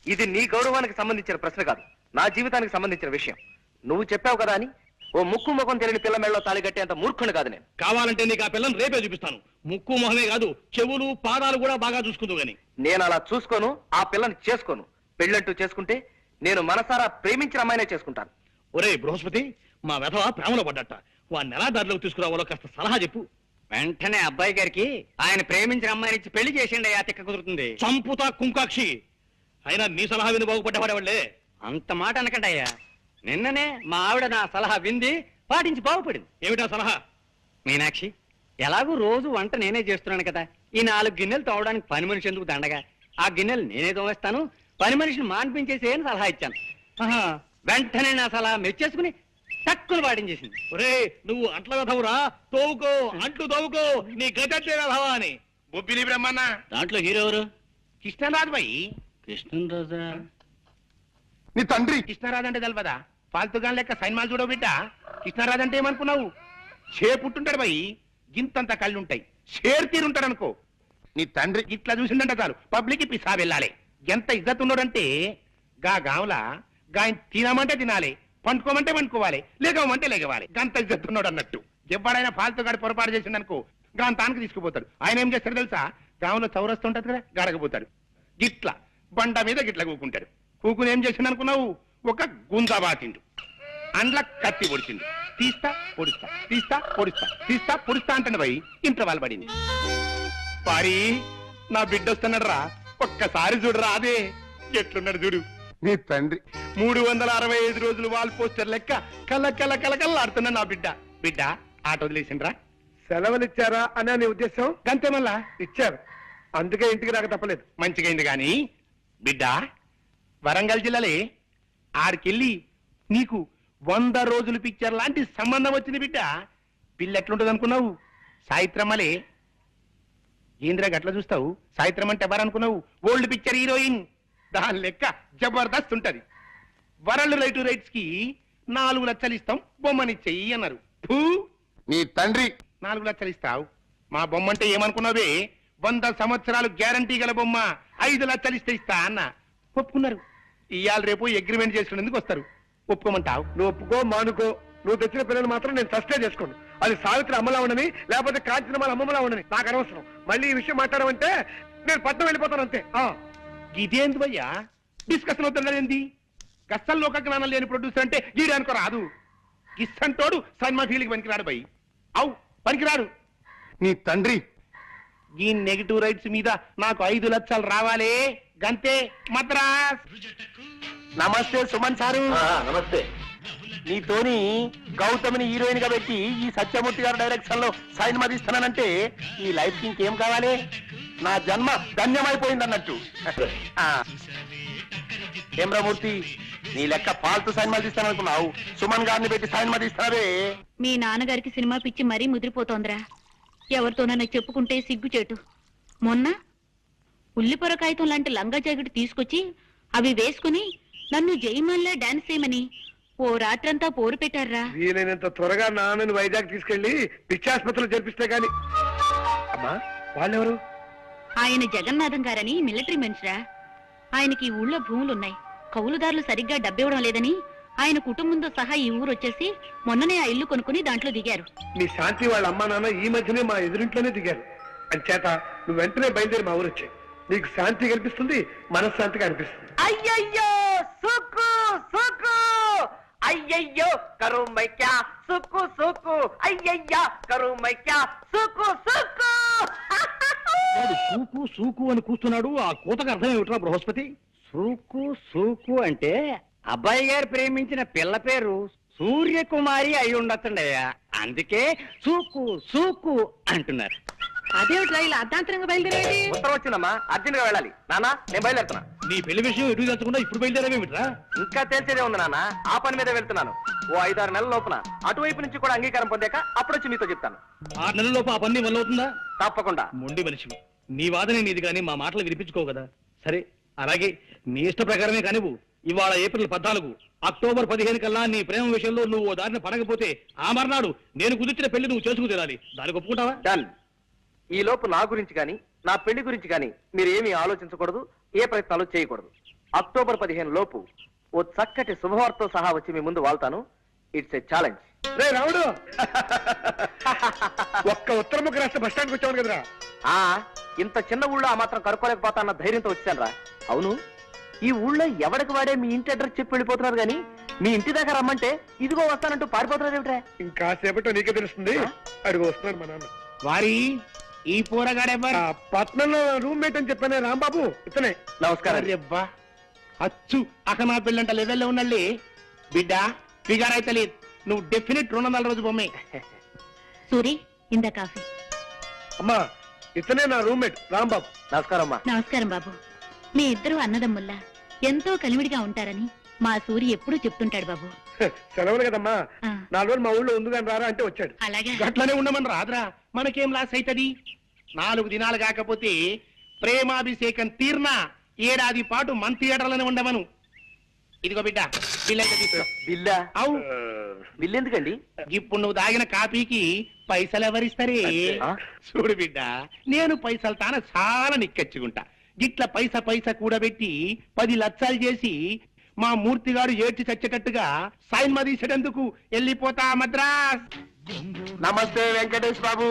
B: ఇది నీ గౌరవానికి సంబంధించిన ప్రశ్న కాదు, నా జీవితానికి సంబంధించిన విషయం. నువ్వు చెప్పావు కదా అని ఓ ముక్కు ముఖం తెలియని పిల్ల మెళ్ళలో తాళి కట్టేంత మూర్ఖుని కాదు నేను.
E: కావాలంటే నీకు ఆ పిల్లని రేపే చూపిస్తాను. ముక్కు మొహమే కాదు, చెవులు పాదాలు కూడా బాగా చూసుకుందు గాని.
B: నేను అలా చూసుకోను, ఆ పిల్లని చేసుకోను. పెళ్ళంటూ చేసుకుంటే నేను మనసారా ప్రేమించిన అమ్మాయినే చేసుకుంటాను.
E: ఒరే బృహస్పతి, మా వెధవ ప్రేమలో పడ్డట. వాడిని ఎలా దారిలోకి తీసుకురావాలో కాస్త సలహా చెప్పు.
B: వెంటనే అబ్బాయి గారికి ఆయన ప్రేమించిన అమ్మాయిని పెళ్లి చేసిండి అయ్యా, తిక్క కుదురుతుంది.
E: చంపుతా కుంకాక్షి. అయినా నీ సలహా విని బాగుపడ్డవాడేవాళ్లే.
B: అంత మాట అనకండి అయ్యా. నిన్ననే మా ఆవిడ నా సలహా వింది, పాటించి బాగుపడింది.
E: ఏమిటా సలహా?
B: మీనాక్షి, ఎలాగూ రోజు వంట నేనే చేస్తున్నాను కదా, ఈ 4 గిన్నెలు తోవడానికి పని మనిషి ఎందుకు దండగా? ఆ గిన్నెలు నేనే తోవేస్తాను, పని మనిషిని మాన్పించేసి అని సలహా ఇచ్చాను. వెంటనే నా సలహా మెచ్చేసుకుని తక్కువ పాటించేసింది.
E: ఒరే, నువ్వు అంట్ల వెధవురా, తోవుకో, అంట్లు తోవుకో, నీ గజెట్టే వెధవా అని.
F: బొబ్బిలి బ్రహ్మన్న
E: దాంట్లో హీరో ఎవరు?
F: కృష్ణరాజు బాయి.
E: కృష్ణరాజా?
G: నీ తండ్రి
F: కృష్ణరాజు అంటే తెలవదా? ఫాల్తుగా లెక్క సైన్మాలు చూడవు బిడ్డ. కృష్ణరాజు అంటే ఏమనుకున్నావు? చేపుట్టుంటాడు భయ్, గింతంత కళ్ళుంటాయి. షేర్ తీరుంటాడు అనుకో.
G: నీ తండ్రి
F: ఇట్లా చూసిందంట చాలు పబ్లిక్ పిసా వెళ్ళాలి. ఎంత ఇజ్జత్ ఉన్నాడంటే గా గావులా గాయ తినమంటే తినాలి, పండుకోమంటే పండుకోవాలి, లేగమంటే లేగవాలి. గంత ఇజ్జత్ ఉన్నాడు అన్నట్టు. ఎవడైనా ఫాల్తుగాడి పొరపాటు చేసిందనుకో గాని తానికి తీసుకుపోతాడు. ఆయన ఏం చేస్తాడు తెలుసా? గాంలో చౌరస్తూ ఉంటది కదా, గడకపోతాడు. గిట్ల బండ మీద గిట్ల కూకుంటాడు. కూకుని ఏం చేసిండు అనుకున్నావు? ఒక గుంజా బాతిండు, అండ్ల కత్తి పొడిచిండు. తీస్తా పొడుస్తా, తీస్తా పొడుస్తా, తీస్తా పొడుస్తా అంటాడు భయ్. ఇంట్లో వాళ్ళు పడింది. పారి నా బిడ్డ వస్తున్నాడు రా, ఒక్కసారి చూడరా. అదే ఎట్లున్నాడు చూడు.
G: నీ తండ్రి
F: 365 రోజులు వాల్ పోస్టర్ లెక్క కళ్ళ కళ్ళ కళ్ళ కళ్ళాడుతున్నా నా బిడ్డ. బిడ్డ ఆట వదిలేసిండ్రా?
C: సెలవులు ఇచ్చారా అనే నీ ఉద్దేశం?
F: గంతే మళ్ళా
C: ఇచ్చారు, అందుకే ఇంటికి రాక తప్పలేదు.
F: మంచిగైంది గాని బిడ్డ, వరంగల్ జిల్లాలే ఆడికెళ్ళి నీకు 100 రోజులు పిక్చర్ లాంటి సంబంధం వచ్చింది బిడ్డ. పిల్ల ఎట్లుంటది అనుకున్నావు? సాయిత్రమ్మలే. ఏంద్రా గట్ల చూస్తావు? సాయిత్రం అంటే ఎవరనుకున్నావు? Old picture heroine. దాని లెక్క జబర్దస్త్ ఉంటది. వరల్డ్ రైట్స్ కి 4 లక్షలు ఇస్తాం, బొమ్మనిచ్చేయి అన్నారు. ఫూ,
G: నీ తండ్రి
F: 4 లక్షలు ఇస్తావు? మా బొమ్మ అంటే ఏమనుకున్నావే? 100 సంవత్సరాలు గ్యారంటీ గల బొమ్మ, 5 లక్షలు ఇస్తా అన్న. ఒప్పుకున్నారు. ఇవాళ రేపు అగ్రిమెంట్ చేసుకునేందుకు వస్తారు. ఒప్పుకోమంటావు?
C: నువ్వు ఒప్పుకో మానుకో, నువ్వు తెచ్చిన పిల్లలు మాత్రం నేను సస్టే చేసుకోండి. అది సావిత్రి అమ్మలా ఉండని, లేకపోతే కాంచనమాల అమ్మలా ఉండని నాకు అనవసరం. మళ్ళీ ఈ విషయం మాట్లాడమంటే నేను పట్నం వెళ్ళిపోతాను అంతే.
F: ఇదేంది భయ్యా డిస్కషన్ అవుతున్నదేంది? గస్సల్ లోక జ్ఞానం లేని ప్రొడ్యూసర్ అంటే గీడానుకో రాదు. గిస్సంటోడు సినిమా ఫీల్డ్కి పనికిరాడు భయ్. అవు పనికిరాడు.
G: నీ తండ్రి
F: ఈ నెగిటివ్ రైట్స్ మీద నాకు 5 లక్షలు రావాలే, గంతే. మద్రాస్. నమస్తే సుమన్ సారు.
B: నమస్తే.
F: నీతోని గౌతమిని హీరోయిన్ గా పెట్టి ఈ సత్యమూర్తి గారి డైరెక్షన్ లో సైన్ మదిస్తానంటే ఈ లైఫ్ కి ఇంకేం కావాలి? నా జన్మ ధన్యమైపోయింది అన్నట్టు. హేమ్రమూర్తి, నీ లెక్క ఫాల్తు సైన్ మదిస్తాననుకున్నావు, సుమన్ గారిని పెట్టి సైన్ మదిస్తావే.
D: మీ నాన్నగారికి సినిమా పిచ్చి మరీ ముదిరిపోతోందిరా. ఎవరితోనన్నా చెప్పుకుంటే సిగ్గుచేటు. మొన్న ఉల్లిపొర కాగితం లాంటి లంగా జాకెట్ తీసుకొచ్చి అవి వేసుకుని నన్ను జయమాన్లా డాన్స్ చేయమని ఓ రాత్రంతా పోరు పెట్టారా.
C: వీలైనంత త్వరగా నాన్నని వైజాగ్ తీసుకెళ్లి పిచ్చాసుపత్రిలో జరిపిస్తే గాని. అమ్మా, వాళ్ళెవరు?
D: ఆయన జగన్నాథం గారని మిలిటరీ మనిషిరా. ఆయనకి ఈ ఊళ్ళో భూములున్నాయి. కౌలుదారులు సరిగ్గా డబ్బివ్వడం లేదని ఆయన కుటుంబంతో సహా ఈ ఊరు వచ్చేసి మొన్ననే ఆ ఇల్లు కొనుక్కుని దాంట్లో దిగారు.
C: మీ శాంతి వాళ్ళ అమ్మా నాన్న ఈ మధ్యనే మా ఎదురింట్లోనే దిగారు. అంచేత నువ్వు వెంటనే బయలుదేరి మా ఊరు వచ్చాయి. నీకు శాంతి కనిపిస్తుంది, మనశ్శాంతిగా అనిపిస్తుంది.
B: అయ్యయ్యో సుక్కు సుక్కు, అయ్యయ్యో కరుమైక్యా సుక్కు సుక్కు, అయ్యయ్యా కరుమైక్యా సుక్కు సుక్కు.
E: సూకు సూకు అని కూస్తున్నాడు. ఆ కూతకు అర్థం ఏమిట్రా బృహస్పతి?
A: సూకు సూకు అంటే అబ్బాయి గారు ప్రేమించిన పిల్ల పేరు సూర్యకుమారి అయి ఉండొచ్చండయ్యా. అందుకే సూకు సూకు అంటున్నారు.
D: అదేమిట్రా ఇలా అర్ధాంతరంగా బయలుదేరేది?
B: ఉత్తరం వచ్చిందమ్మా, అర్జెంట్ గా వెళ్ళాలి. నానా నేను బయలుదేరుతున్నా.
E: నీ పెళ్లి విషయం ఎటు తెచ్చకుండా ఇప్పుడు బయలుదేరేమిట్రా?
B: ఇంకా తేల్చేదే ఉంది నాన్న, ఆ పని మీద వెళ్తున్నాను. ఓ 5-6 నెలల లోపున అటువైపు నుంచి కూడా అంగీకారం పొందాక అప్పుడొచ్చి మీతో చెప్తాను.
E: 6 నెలల్లోపు ఆ పని వల్ల అవుతుందా?
B: తప్పకుండా.
E: మొండి మనిషి, నీ వాదనే నీది కానీ మా మాటలు వినిపించుకో కదా. సరే అలాగే, నీ ఇష్ట ప్రకారమే కానివ్వు. ఇవాళ ఏప్రిల్ 14, అక్టోబర్ 15 కల్లా నీ ప్రేమ విషయంలో నువ్వు ఓ దారిని పడకపోతే ఆ మర్నాడు నేను కుదిర్చిన పెళ్లి నువ్వు చేసుకు తీరాలి. దానికి ఒప్పుకుంటావా?
B: డన్. ఈ లోపు నా గురించి కానీ నా పెళ్లి గురించి కానీ మీరు ఏమీ ఆలోచించకూడదు, ఏ ప్రయత్నాలు చేయకూడదు. అక్టోబర్ 15 లోపు ఓ చక్కటి శుభవార్తతో సహా వచ్చి మీ ముందు వాళ్తాను. It's a challenge.
C: రే రావుడు, ఒక్క ఉత్తర ముఖ రాష్ట్ర బస్ స్టాండ్కి వచ్చావు కదరా.
B: ఇంత చిన్న ఊళ్ళో ఆ మాత్రం కనుక్కోలేకపోతా అన్న ధైర్యంతో వచ్చాను రా. అవును, ఈ ఊళ్ళో ఎవరికి వాడే మీ ఇంటి అడ్రస్ చెప్పి వెళ్ళిపోతున్నారు గానీ మీ ఇంటి దాకా రమ్మంటే ఇదిగో వస్తానంటూ పారిపోతున్నారు ఏమిట్రా?
C: ఇంకా సేపట్లో నీకే తెలుస్తుంది. అడుగు వస్తున్నారు మా నాన్న.
F: వారి ఈ పోరగాడెవ్వరు?
C: పట్నంలో రూమ్మేట్ అని చెప్పానే రాంబాబు, ఇతనే.
B: నమస్కారం.
F: అబ్బా, అచ్చు అక్క నా పెళ్ళంట లెవెల్లో ఉన్నళ్ళి. బిడ్డ ఫిగర్ అయితే లేదు, నువ్వు డెఫినెట్ 200 రోజు బొమ్మే.
D: సూరి, ఇంద కాఫీ.
C: అమ్మా, ఇతనే నా రూమ్మేట్ రాంబాబు.
B: నమస్కారం అమ్మా.
D: నమస్కారం బాబు. మీ ఇద్దరు అన్నదమ్ముల్లా ఎంతో కలివిడిగా ఉంటారని మా సూరి ఎప్పుడూ చెప్తుంటాడు బాబు.
C: సెలవులు కదమ్మా,
D: ఆ.
C: 4 రోజులు మా ఊళ్ళో ఉంది కానీ రారా అంటే వచ్చాడు.
D: అలాగే.
F: గట్లనే ఉండమని రాదురా, మనకేం లాస్ అవుతుంది? 4 దినాలు కాకపోతే ప్రేమాభిషేకం తీర్నా ఏడాది పాటు మన థియేటర్లోనే ఉండమను. ఇదిగో బిడ్డ బిల్ అయితే తీసుకో.
B: బిల్లా
F: అవు
B: బిల్ ఎందుకండి?
F: ఇప్పుడు నువ్వు తాగిన కాపీకి పైసలు ఎవరిస్తారే?
B: ఆ?
F: చూడు బిడ్డ, నేను పైసలు తాన చాలా నిక్కచ్చుకుంటా. గిట్ల పైసా కూడబెట్టి 10 లక్షలు చేసి మా మూర్తిగాడు ఏడ్చి చచ్చేటట్టుగా సైన్ మదీసేటందుకు వెళ్ళిపోతా మద్రాస్.
G: నమస్తే వెంకటేష్ బాబు.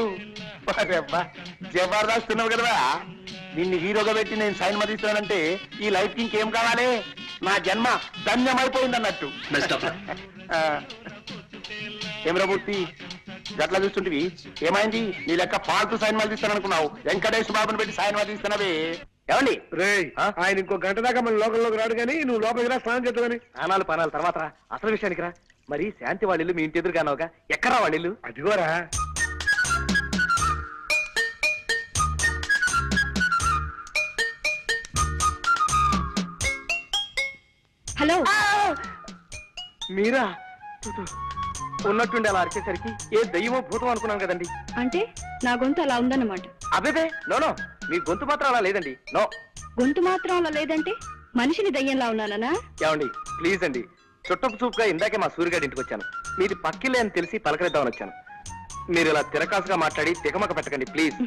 G: అబ్బా, జబర్దస్త్ ఉన్నావు కదా. నిన్ను హీరోగా పెట్టి నేను సైన్ మదిస్తానంటే ఈ లైఫ్ కి ఇంకేం కావాలి? నా జన్మ ధన్యమైపోయింది అన్నట్టు. ఏమరామూర్తి గట్లా చూస్తుంటివి, ఏమైంది? నీ లెక్క పాల్తు సైన్ మదిస్తాననుకున్నావు, వెంకటేష్ బాబుని పెట్టి సైన్ మదిస్తున్నావే.
B: ఏమండి?
C: రే ఆయన ఇంకో గంట దాకా మన లోకంలోకి రాడు కానీ నువ్వు లోపలికి రా, స్నానం చేద్దాం కానీ.
B: పనాలు తర్వాత రా. అసలు విషయానికి రా. మరి శాంతి వాళ్ళిల్లు మీ ఇంటి ఎదురుగానోగా, ఎక్కడా వాళ్ళిల్లు?
C: అదిగోరా.
D: హలో,
B: మీరా? ఉన్నట్టుండి అలా అరిచేసరికి ఏ దయ్యమో భూతం అనుకున్నాను కదండి.
D: అంటే నా గొంతు అలా ఉందన్నమాట.
B: అబేబే, నో, మీ గొంతు మాత్రం అలా లేదండి. నో.
D: గొంతు మాత్రం అలా లేదంటే మనిషిని దయ్యంలా ఉన్నానా?
B: ఏమండి ప్లీజ్ అండి, చుట్టపు చూపుగా ఇందాకే మా సూర్యగాడి ఇంటికి వచ్చాను. మీది పక్కిలే అని తెలిసి పలకరిద్దామని వచ్చాను. మీరు ఇలా తిరకాసుగా మాట్లాడి తికమక పెట్టకండి ప్లీజ్.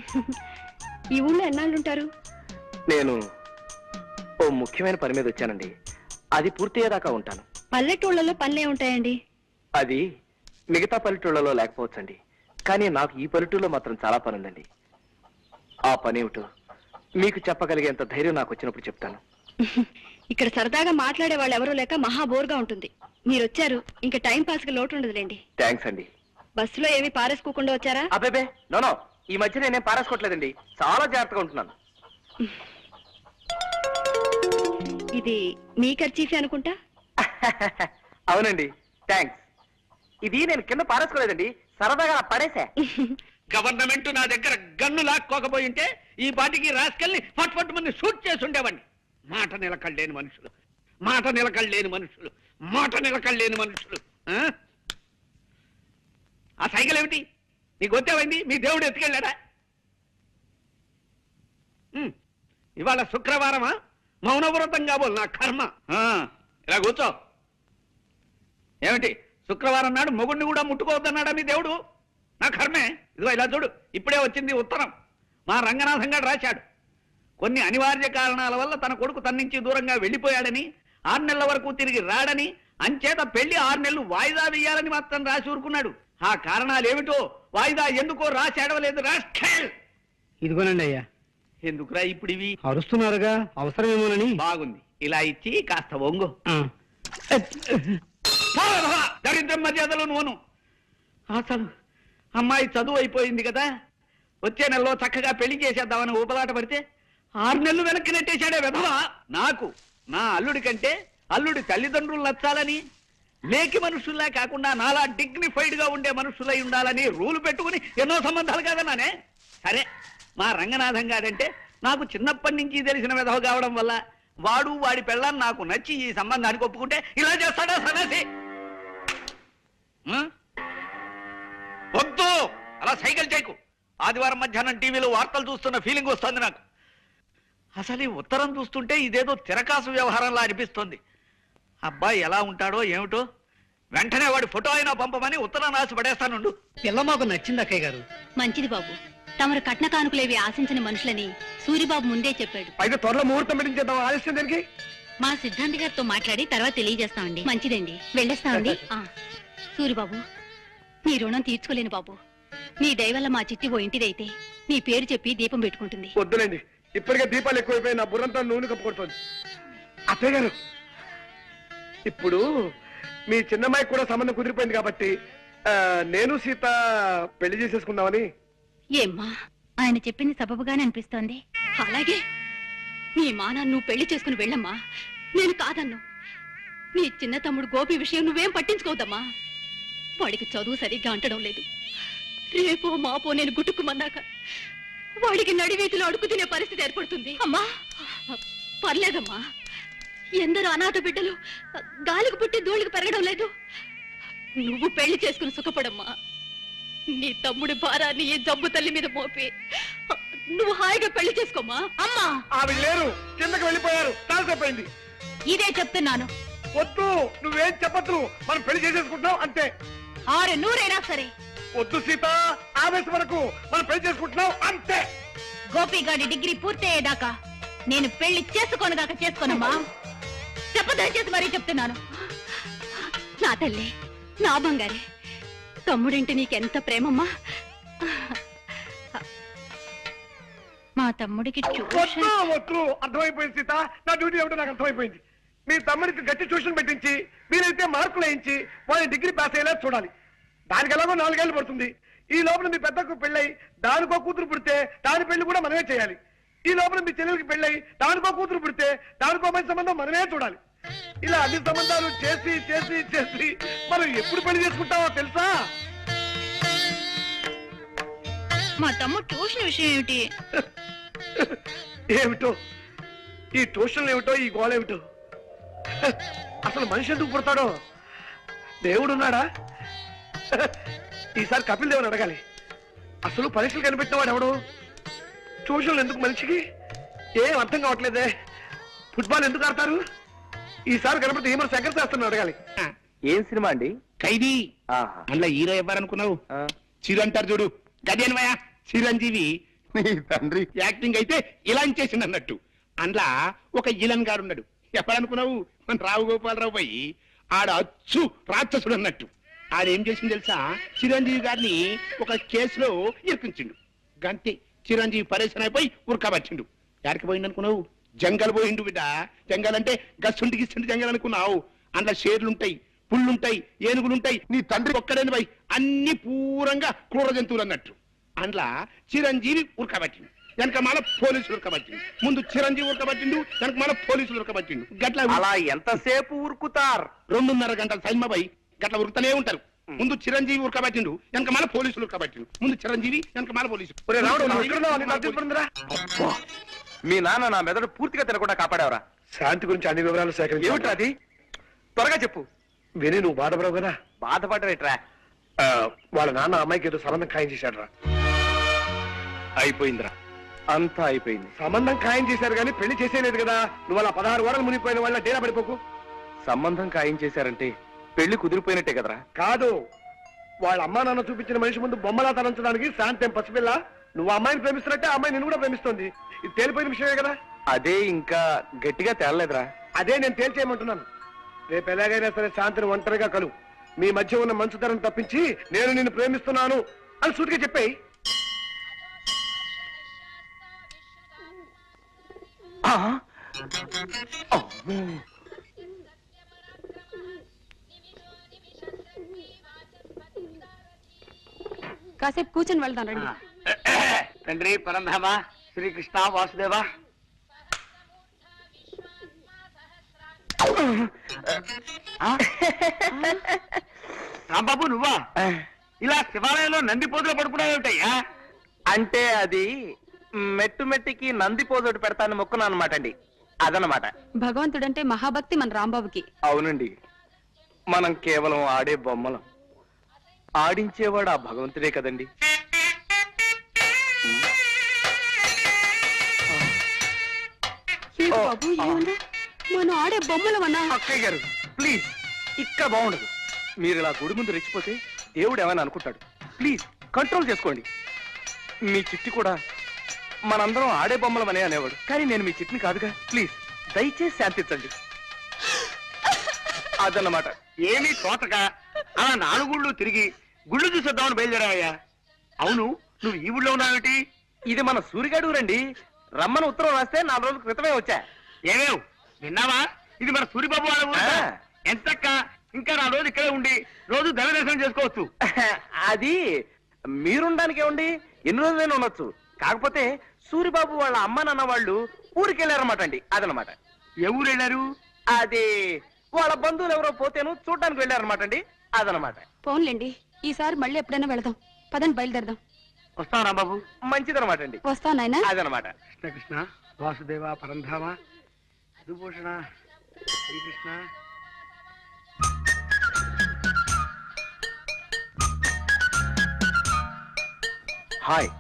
D: ఈ ఊళ్ళో ఎన్నాళ్ళుంటారు?
B: నేను ఓ ముఖ్యమైన పని మీద వచ్చానండి. అది పూర్తయ్యేదాకా ఉంటాను.
D: పల్లెటూళ్ళలో పనులే ఉంటాయండి.
B: అది మిగతా పల్లెటూళ్ళలో లేకపోవచ్చండి, కానీ నాకు ఈ పల్లెటూళ్ళలో మాత్రం చాలా పని ఉందండి. ఆ పని ఏమిటో మీకు చెప్పగలిగేంత ధైర్యం నాకు వచ్చినప్పుడు చెప్తాను.
D: ఇక్కడ సరదాగా మాట్లాడే వాళ్ళు ఎవరూ లేక మహా బోర్గా ఉంటుంది. మీరు వచ్చారు, ఇంకా టైం పాస్ కి లోటు ఉండదులేండి.
B: థ్యాంక్స్ అండి.
D: బస్సులో ఏమీ పారేసుకోకుండా వచ్చారా?
B: అబ్బేబే, నో, ఈ మధ్య నేనేం పారేసుకోవట్లేదండి. చాలా జాగ్రత్తగా ఉంటున్నాను.
D: ఇది మీ ఖర్చీఫే అనుకుంటా.
B: అవునండి, థ్యాంక్స్. ఇది నేను కింద పారేసుకోలేదండి, సరదాగా పడేసా.
E: గవర్నమెంట్ నా దగ్గర గన్ను లాక్కోకపోయి ఉంటే ఈ పాటికి రాసుకెళ్ళి ఫట్ మంది షూట్ చేసి ఉండేవాడిని. మాట నిలకడలేని మనుషులు. ఆ? ఆ సైకిల్ ఏమిటి? నీకు వచ్చావండి? మీ దేవుడు ఎత్తుకెళ్ళాడా? ఇవాళ శుక్రవారమా? మౌనవ్రతం కాబోలు నా కర్మ. ఇలా కూర్చో. ఏమిటి శుక్రవారం నాడు మొగుడిని కూడా ముట్టుకోవద్దన్నాడా మీ దేవుడు? నా కర్మే. ఇదిగో ఇలా చూడు, ఇప్పుడే వచ్చింది ఉత్తరం. మా రంగనాథం గారు రాశాడు. కొన్ని అనివార్య కారణాల వల్ల తన కొడుకు తన నుంచి దూరంగా వెళ్లిపోయాడని, 6 నెలల వరకు తిరిగి రాడని, అంచేత పెళ్లి 6 నెలలు వాయిదా వేయాలని మాత్రం రాసి ఊరుకున్నాడు. ఆ కారణాలు ఏమిటో, వాయిదా ఎందుకో రాసి అడవలేదు. రాష్ట్ర
A: ఇదిగోనండి అయ్యా.
E: ఎందుకురా ఇప్పుడు ఇవి?
A: అరుస్తున్నారుగా, అవసరమేమోనని.
E: బాగుంది, ఇలా ఇచ్చి కాస్త ఒంగు. దరిద్రం మర్యాదలు నోను. అసలు అమ్మాయి చదువు అయిపోయింది కదా, వచ్చే నెలలో చక్కగా పెళ్లి చేసేద్దామని ఊపలాట పడితే 6 నెలలు వెనక్కి నెట్టేశాడే వెధవా. నాకు నా అల్లుడి కంటే అల్లుడి తల్లిదండ్రులు నచ్చాలని, లేకి మనుషుల్లా కాకుండా నాలా డిగ్నిఫైడ్ గా ఉండే మనుషులై ఉండాలని రూలు పెట్టుకుని ఎన్నో సంబంధాలు కాదన్నానే. సరే, మా రంగనాథం గారంటే నాకు చిన్నప్పటి నుంచి తెలిసిన వెధవ కావడం వల్ల వాడు వాడి పెళ్ళాన్ని నాకు నచ్చి ఈ సంబంధానికి ఒప్పుకుంటే ఇలా చేస్తాడా సన్నాసి? వద్దు, అలా సైకిల్ చేయకు. ఆదివారం మధ్యాహ్నం టీవీలో వార్తలు చూస్తున్న ఫీలింగ్ వస్తుంది నాకు. అసలు ఈ ఉత్తరం చూస్తుంటే ఇదేదో తిరకాసు వ్యవహారంలా అనిపిస్తుంది. అబ్బాయి ఎలా ఉంటాడో ఏమిటో, వెంటనే వాడి ఫోటో అయినా పంపమని ఉత్తరం రాసి పడేస్తానుండు.
A: పిల్ల మాకు నచ్చింది అక్కయ్య గారు.
D: మంచిది బాబు, తమరు కట్న కానుకలేవి ఆశించిన మనుషులని సూరిబాబు ముందే చెప్పాడు.
C: అయితే త్వరలో ముహూర్తం పెట్టించేద్దాం. ఆలస్యం దానికి
D: మా సిద్ధాంతి గారితో మాట్లాడి తర్వాత తెలియజేస్తామండి. మంచిదండి, వెళ్ళేస్తామండి. సూరిబాబు, నీ రుణం తీర్చుకోలేను బాబు. నీ దయ వల్ల మా చిట్టి ఓ ఇంటిదైతే నీ పేరు చెప్పి దీపం పెట్టుకుంటుంది.
C: వద్దులేండి, ఇప్పటికే దీపాలు ఎక్కువైపోయి నా బుర్రంతా నూనె కప్పుకొడుతుంది. అత్తయ్య గారు, ఇప్పుడు మీ చిన్నమ్మాయికి కూడా సంబంధం కుదిరిపోయింది కాబట్టి నేను సీత పెళ్లి చేసేసుకుందామని.
D: ఏమ్మా, ఆయన చెప్పింది సబబుగానే అనిపిస్తోంది. అలాగే నీ మానాన్ని నువ్వు పెళ్లి చేసుకుని వెళ్ళమ్మా, నేను కాదన్ను. నీ చిన్న తమ్ముడు గోపి విషయం నువ్వేం పట్టించుకోవద్దమ్మా. వాడికి చదువు సరిగ్గా అంటడం లేదు. రేపో మాపో నేను గుట్టుకుమన్నాక వాడికి నడివీధిలో అడుగు తినే పరిస్థితి ఏర్పడుతుంది. అమ్మా పర్లేదమ్మా, ఎందరో అనాథ బిడ్డలు గాలికి పుట్టి ధూళికి పెరగడం లేదు. నువ్వు పెళ్లి చేసుకుని సుఖపడమ్మా. నీ తమ్ముడి భారాన్ని ఈ జబ్బు తల్లి మీద మోపి నువ్వు హాయిగా పెళ్లి చేసుకోమా. అమ్మా,
C: ఆవిడ లేరు, కిందకి వెళ్ళిపోయారు, తాల్సపోయింది.
D: ఇదే చెప్తున్నాను.
C: వద్దు, నువ్వేం చెప్పద్దు. మనం పెళ్లి చేసేసుకుంటున్నాం అంతే.
D: 600 సరే.
C: వద్దు సీత, ఆవేశం వరకు మనం పెళ్లి చేసుకుంటున్నాం అంతే.
D: గోపిగాడి డిగ్రీ పూర్తయ్యేదాకా నేను పెళ్లి చేసుకోనుగాక చేసుకోనమ్మా. చెప్పదయచేసి మరీ చెప్తున్నాను. నా తల్లి, నా బంగారే, తమ్ముడింటి నీకెంత ప్రేమమ్మా. మా తమ్ముడికి
C: వద్దు వద్దు, అర్థమైపోయింది సీత. నా డ్యూటీ ఏమిటో నాకు అర్థమైపోయింది. మీ తమ్ముడికి గట్టి ట్యూషన్ పెట్టించి మీరైతే మార్కులు వేయించి వాళ్ళని డిగ్రీ పాస్ అయ్యేలా చూడాలి. దానికి ఎలాగో 4 ఏళ్ళు పడుతుంది. ఈ లోపల మీ పెద్దకు పెళ్ళై దానికో కూతురు పుడితే దాని పెళ్లి కూడా మనమే చేయాలి. ఈ లోపల మీ చెల్లెలకి పెళ్ళై దానికో కూతురు పుడితే దానికో మంచి సంబంధం మనమే చూడాలి. ఇలా అన్ని సంబంధాలు చేసి చేసి చేసి మనం ఎప్పుడు పెళ్లి చేసుకుంటామో తెలుసా?
D: మా తమ్ముడు ట్యూషన్ విషయం ఏమిటి?
C: ఏమిటో ఈ ట్యూషన్లు ఏమిటో, ఈ గోళ ఏమిటో. అసలు మనిషి ఎందుకు పుడతాడో? దేవుడు ఉన్నాడా? ఈసారి కపిల్ దేవుని అడగాలి. అసలు పరీక్షలు కనిపెట్టినవాడు ఎవడు? ట్యూషన్లు ఎందుకు మనిషికి? ఏం అర్థం కావట్లేదే. ఫుట్బాల్ ఎందుకు ఆడతారు? ఈసారి కనపడితే ఏమో శంకర్ శాస్త్రం అడగాలి.
B: ఏం సినిమా అండి?
F: ఖైదీ.
B: ఆహా.
F: అందులో హీరో ఎవరనుకున్నావు?
B: ఆ.
F: చిరు అంటారు చూడు, గదేనమయ్య చిరంజీవి.
G: నీ తండ్రి
F: యాక్టింగ్ అయితే ఇలా చేసింది అన్నట్టు. అందులో ఒక ఇలన్ గారు ఉన్నాడు. ఎప్పుడనుకున్నావు? మన రావు గోపాలరావు పోయి ఆడ అచ్చు రాక్షసుడు అన్నట్టు. ఆడేం చేసింది తెలుసా? చిరంజీవి గారిని ఒక కేసులో ఇరికించిండు. గంతే, చిరంజీవి పరేషన్ అయిపోయి ఉరకబట్టిండు. ఎక్కడికి పోయిండు అనుకున్నావు? జంగల్ పోయిండు బిడ్డ. జంగల్ అంటే గస్సుంటి గిస్సుంటి జంగల్ అనుకున్నావు. అందులో షేర్లుంటాయి, పుళ్ళుంటాయి, ఏనుగులుంటాయి.
G: నీ తండ్రి
F: ఒక్కడని పోయి అన్ని పూరంగా క్రూర జంతువులు అన్నట్టు. అందులో చిరంజీవి ఉరకబట్టిండు, వెనక మాల పోలీసులు ఉరకబట్టిండు. ముందు చిరంజీవి ఉరకబట్టిండు, వెనక మాల పోలీసులు ఉరకబట్టిండు. గట్ల
B: అలా ఎంతసేపు ఊరుకుతారు?
F: 2.5 గంటల సైన్మా పోయి గట్ల ఉరుకుతూనే ఉంటారు. ముందు చిరంజీవి ఉరకబట్టిండు, వెనక మాల పోలీసులు ఉరకబట్టిండు. ముందు చిరంజీవి, వెనక మాల పోలీసులు.
C: ఒరే రావుడు, నువ్వు ఎక్కడున్నావు? నీకు అర్థం పడిందిరా?
B: అబ్బా, మీ నాన్న నా మెదడు పూర్తిగా తినకుండా కాపాడేవరా?
C: శాంతి గురించి అన్ని వివరాలు సేకరించి
B: ఏమిట్రా అది? త్వరగా చెప్పు.
C: విని నువ్వు బాధపడవు కదా.
B: బాధపడరేట్రా?
C: వాళ్ళ నాన్న అమ్మాయికి ఏదో సంబంధం ఖాయం చేశాడు రా.
B: అయిపోయిందిరా, అంతా అయిపోయింది.
C: సంబంధం ఖాయం చేశారు కానీ పెళ్లి చేసేలేదు కదా. నువ్వు అలా 16 వారాలు మునిగిపోయిన వాళ్ళ డేరా పడిపోకు.
B: సంబంధం ఖాయం చేశారంటే పెళ్లి కుదిరిపోయినట్టే కదరా?
C: కాదు, వాళ్ళ అమ్మా నాన్న చూపించిన మనిషి ముందు బొమ్మలా తలంచడానికి శాంతి ఏం పసిపిల్ల. నువ్వు అమ్మాయిని ప్రేమిస్తున్నట్టే ఆ అమ్మాయి నిన్ను కూడా ప్రేమిస్తుంది. ఇది తేలిపోయిన విషయమే కదా.
B: అదే ఇంకా గట్టిగా తేలలేదురా.
C: అదే నేను తేల్చేయమంటున్నాను. రేపు ఎలాగైనా సరే శాంతిని ఒంటరిగా కలువు. మీ మధ్య ఉన్న మంచుతనం తప్పించి నేను నిన్ను ప్రేమిస్తున్నాను అని సూటిగా చెప్పేయి.
D: కాసేపు కూర్చొని వెళ్దాం రండి.
A: తండ్రి పరంధామ శ్రీకృష్ణ వాసుదేవ. రాంబాబు, నువ్వా? ఇలా శివాలయంలో నంది పోతులు పడుకున్నావేమిటయ్యా?
B: అంటే అది మెట్టు మెట్టికి నంది పోజోటి పెడతాను మొక్కున్నా అనమాట అండి. అదనమాట.
D: భగవంతుడంటే మహాభక్తి మన రాంబాబుకి.
B: అవునండి, మనం కేవలం ఆడే బొమ్మలం. ఆడించేవాడు ఆ భగవంతుడే కదండి.
D: బాబు, ఏమన్నా మనం ఆడే బొమ్మలమన్నా?
B: అక్కయ్య గారు ప్లీజ్, ఇక్కడ బాగుండదు. మీరు ఇలా గుడి ముందు రెచ్చిపోతే దేవుడు ఏమైనా అనుకుంటాడు. ప్లీజ్ కంట్రోల్ చేసుకోండి. మీ చిట్టి కూడా మనందరం ఆడే బొమ్మలమనే అనేవాడు, కానీ నేను మీ చిట్టిని కాదుగా. ప్లీజ్ దయచేసి శాంతించండి. అదన్నమాట.
A: ఏమీ తోటక అలా 4 గుళ్ళు తిరిగి గుళ్ళు చూసేద్దామని బయలుదేరావయ్యా. అవును, నువ్వు ఈ ఊళ్ళో ఉన్నావేటి?
B: ఇది మన సూరిగాడు రండి. రమ్మని ఉత్తరం రాస్తే 4 రోజుల క్రితమే వచ్చా.
A: ఏమేవ్ విన్నావా? ఇది మన సూరిబాబు వాళ్ళ ఊరు.
B: ఆ.
A: ఎంతక్క ఇంకా 4 రోజులు ఇక్కడే ఉండి రోజు దైవదర్శనం చేసుకోవచ్చు.
B: అది మీరుండడానికి ఏమండి, ఎన్ని రోజులైనా ఉండొచ్చు. కాకపోతే సూరిబాబు వాళ్ళ అమ్మ నాన్న వాళ్ళు ఊరికి వెళ్ళారన్నమాట అండి. అదనమాట.
A: ఏ ఊరు వెళ్ళారు?
B: అది వాళ్ళ బంధువులు ఎవరో పోతేను చూడడానికి వెళ్ళారన్నమాట అండి. అదనమాట.
D: పోన్లేండి, ఈసారి మళ్ళీ ఎప్పుడైనా వెళదాం. పదండి, బయలుదేరదాం.
A: వస్తాం రాంబాబు.
B: మంచిదనమాట అండి.
D: వస్తాను నాయనా.
B: అదనమాట.
C: కృష్ణ వాసుదేవ పరంధామ విభూషణ శ్రీకృష్ణ.
B: హాయ్.